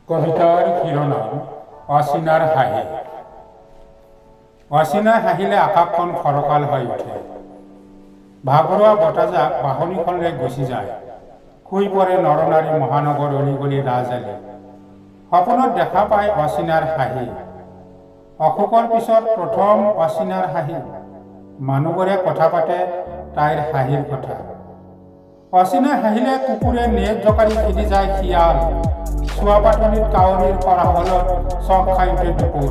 কবিতাৰ শিৰোনাম অচিনাৰ হাঁহি। অচিনাই হাঁহিলে আকাশখন ফৰকাল হৈ উঠে। ভাগৰুৱা বতাহজাক বাহনীখনলৈ গুচি যায়। শুই পৰে নৰনাৰী মহানগৰ অলিগলি ৰাজআলি। সপোনত দেখা পায় অচিনাৰ হাঁহি। অশোকৰ পিছত প্ৰথম অচিনাৰ হাঁহি। মানুহবোৰে কথা পাতে তাইৰ হাঁহিৰ কথা। অচিনাই হাঁহিলে কুকুৰে নেট জোকাৰি খেদি যায় শিয়াল। চোৱা পাতনিত কাউৰীৰ কোলাহলত চক খাই উঠে দুপৰ।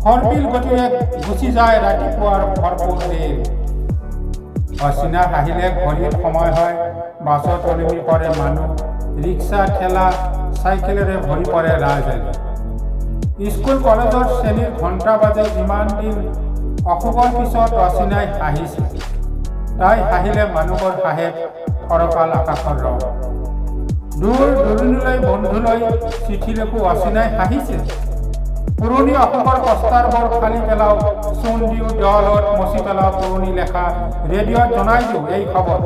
হৰপিল গতিৰে গুচি যায় ৰাতিপুৱাৰ ভৰপূৰ দেৰ। অচিনা হাঁহিলে ঘড়ীত সময় হয়, বাছত ওলমি পৰে মানুহ, ৰিক্সা ঠেলা চাইকেলেৰে ভৰি পৰে ৰাজআলি। স্কুল কলেজৰ শ্ৰেণীৰ ঘণ্টা বাজে ইমান দিন। অশোকৰ পিছত অচিনাই হাঁহিছে। তাই হাঁহিলে মানুহৰ হাঁহে ফৰকাল আকাশৰ ৰং। দূৰ দূৰণিলৈ বন্ধুলৈ চিঠি লিখো অচিনাই হাঁহিছে। পুৰণি অশোকৰ পষ্টাৰবোৰ ফালি পেলাও, চূণ দিও দেৱালত মচি পেলাও পুৰণি লেখা, ৰেডিঅ'ত জনাই দিওঁ এই খবৰ,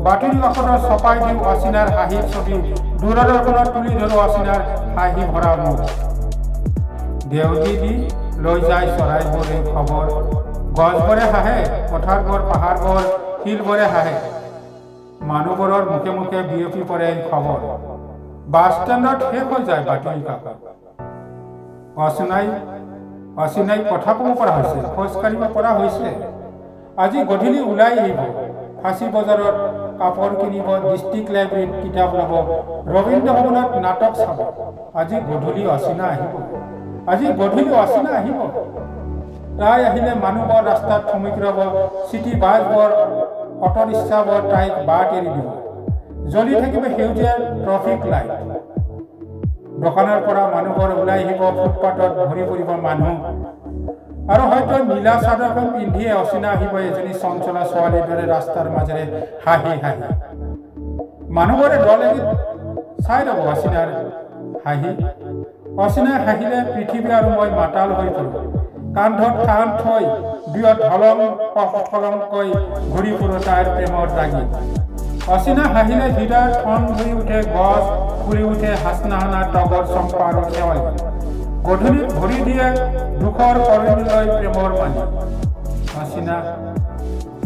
বাতৰি কাকতত ছপাই দিওঁ অচিনাৰ হাঁহিৰ ছবি, দূৰদৰ্শনত তুলি ধৰো অচিনাৰ হাঁহি ভৰা মুখ। দেউতি দি লৈ যায় চৰাইবোৰ এই খবৰ, গছবোৰে হাঁহে, পথাৰবোৰ পাহাৰবোৰ শিলবোৰে হাঁহে। মানুহবোৰৰ মুখে মুখে বিয়পি পৰে এই খবৰ। বাছ ষ্টেণ্ডত শেষ হৈ যায় বাতৰি কাকত। অচিনাই কথা ক'ব পৰা হৈছে, খোজ কাঢ়িব পৰা হৈছে। আজি গধূলি ওলাই আহিব, ফাঁচী বজাৰত কাপোৰ কিনিব, ডিষ্ট্ৰিক্ট লাইব্ৰেৰীত কিতাপ ল'ব, ৰবীন্দ্ৰ ভৱনত নাটক চাব। আজি গধূলি অচিনা আহিব, আজি গধূলি অচিনা আহিব। তাই আহিলে মানুহবোৰ ৰাস্তাত থমকি ৰ'ব, চিটি বাছবোৰ অটো ৰিক্সাবোৰ তাইক বাট এৰি দিব। জ্বলি থাকিব সেউজীয়া ট্ৰেফিক লাইট। দোকানৰ পৰা মানুহবোৰ ওলাই আহিব, ফুটপাথত ভৰি পৰিব মানুহ। আৰু হয়তো নীলা চাদৰখন পিন্ধিয়ে অচিনা আহিব এজনী চঞ্চলা ছোৱালীৰ দৰে ৰাস্তাৰ মাজেৰে হাঁহি হাঁহি। মানুহবোৰে দলে চাই ৰ'ব অচিনাৰ হাঁহি। অচিনাই হাঁহিলে পৃথিৱী আৰু মই মাতাল হৈ পৰোঁ। কান্ধত কাণ থৈ দুয়ো ধলংকৈ ঘূৰি ফুৰো তাইৰ প্ৰেমৰ দাগি। অচিনা হাঁহিলে হৃদয়ৰ ঠন ধুই উঠে, গছ ফুলি উঠে, হাচনাহানা তগৰ চম্পা আৰু শেৱালি। গধূলিত ভৰি দিয়ে দুখৰ কৰণীলৈ প্ৰেমৰ মানি।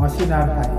অচিনাৰ হাঁহি।